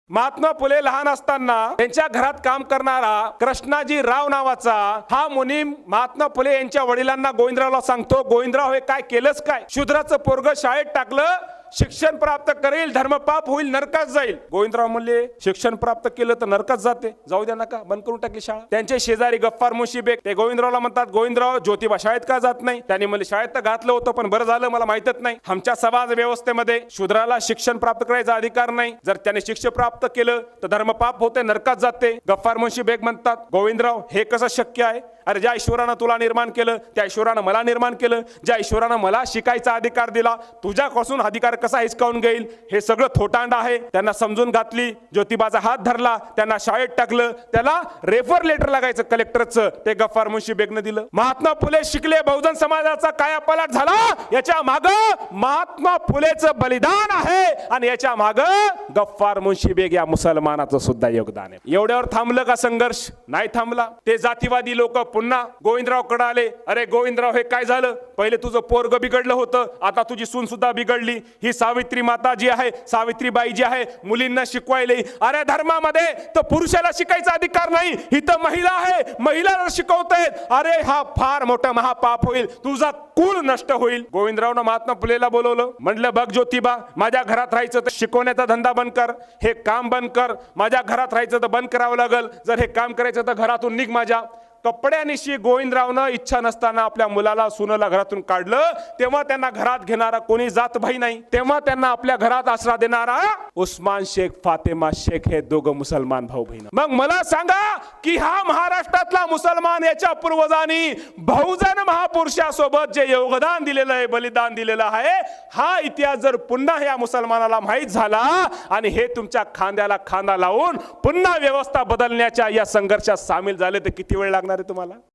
महात्मा फुले लहान असताना त्यांच्या घरात काम करणारा कृष्णाजी राव नावाचा हा मुनीम महात्मा फुले यांच्या वडिलांना गोविंदरावला सांगतो, गोविंदराव हे काय केलंच काय? शूद्राचं पोरग शाळेत टाकलं, शिक्षण प्राप्त करेल, धर्मपाप होईल, नरकात जाईल. गोविंदराव म्हणले शिक्षण प्राप्त केलं तर नरकात जाते, जाऊ द्या नका, बंद करून टाकली शाळा. त्यांचे शेजारी गफ्फार मुन्शी बेग ते गोविंदरावला म्हणतात, गोविंदराव ज्योतिबा शाळेत का जात नाही? त्यांनी म्हणले शाळेत तर घातलं होतं पण बरं झालं मला माहितच नाही. आमच्या समाज व्यवस्थेमध्ये शूद्राला शिक्षण प्राप्त करायचा अधिकार नाही, जर त्याने शिक्षण प्राप्त केलं तर धर्मपाप होते, नरकात जाते. गफ्फार मुन्शी बेग म्हणतात, गोविंदराव हे कसं शक्य आहे? अरे ज्या ईश्वरानं तुला निर्माण केलं त्या ईश्वरानं मला निर्माण केलं, ज्या ईश्वरानं मला शिकायचा अधिकार दिला तुझ्यापासून अधिकार कसा हिसकावून घेईल? हे सगळं थोटांड आहे. त्यांना समजून घातली, ज्योतिबाचा हात धरला, त्यांना शाळेत टाकलं. त्याला रेफर लेटर लागायचं कलेक्टरचं, ते गफ्फार मुन्शी बेगनं दिलं. महात्मा फुले शिकले, बहुजन समाजाचा कायापालट झाला. याच्या माग महात्मा फुलेचं बलिदान आहे आणि याच्या माग गफ्फार मुन्शी बेग या मुसलमानाचं सुद्धा योगदान आहे. एवढ्यावर थांबलं का संघर्ष? नाही थांबला. ते जातीवादी लोक पुन्हा गोविंदराव कडे आले. अरे गोविंदराव हे काय झालं? पहिले तुझं पोरग बिघडलं होतं, आता तुझी सून सुद्धा बिघडली. ही सावित्री माता जी आहे, सावित्रीबाई जी आहे, मुलींना शिकवायले. अरे धर्मामध्ये तर पुरुषाला शिकायचा अधिकार नाही, ही तर महिला आहे, महिलाला शिकवतायत. अरे हा फार मोठा महापाप होईल, तुझा कुळ नष्ट होईल. गोविंदरावनं महात्मा फुलेला बोलवलं, म्हटलं बघ ज्योतिबा, माझ्या घरात राहायचं तर शिकवण्याचा धंदा बंद कर, हे काम बंद कर. माझ्या घरात राहायचं तर बंद करावं लागल, जर हे काम करायचं तर घरातून निघ. माझ्या कपड्यानिशी गोविंदरावनं इच्छा नसताना आपल्या मुलाला सुनेला घरातून काढलं. तेव्हा त्यांना घरात घेणारा कोणी जात भाई नाही, तेव्हा त्यांना आपल्या घरात आसरा देणारा उस्मान शेख, फातेमा शेख हे दोघं मुसलमान भाऊ बहीण. मग मला सांगा की हा महाराष्ट्रातला मुसलमान याच्या पूर्वजांनी बहुजन महापुरुषासोबत जे योगदान दिलेलं आहे, बलिदान दिलेलं आहे, हा इतिहास जर पुन्हा या मुसलमानाला माहीत झाला आणि हे तुमच्या खांद्याला खांदा लावून पुन्हा व्यवस्था बदलण्याच्या या संघर्षात सामील झाले तर किती वेळ लागणार आहे तुम्हाला?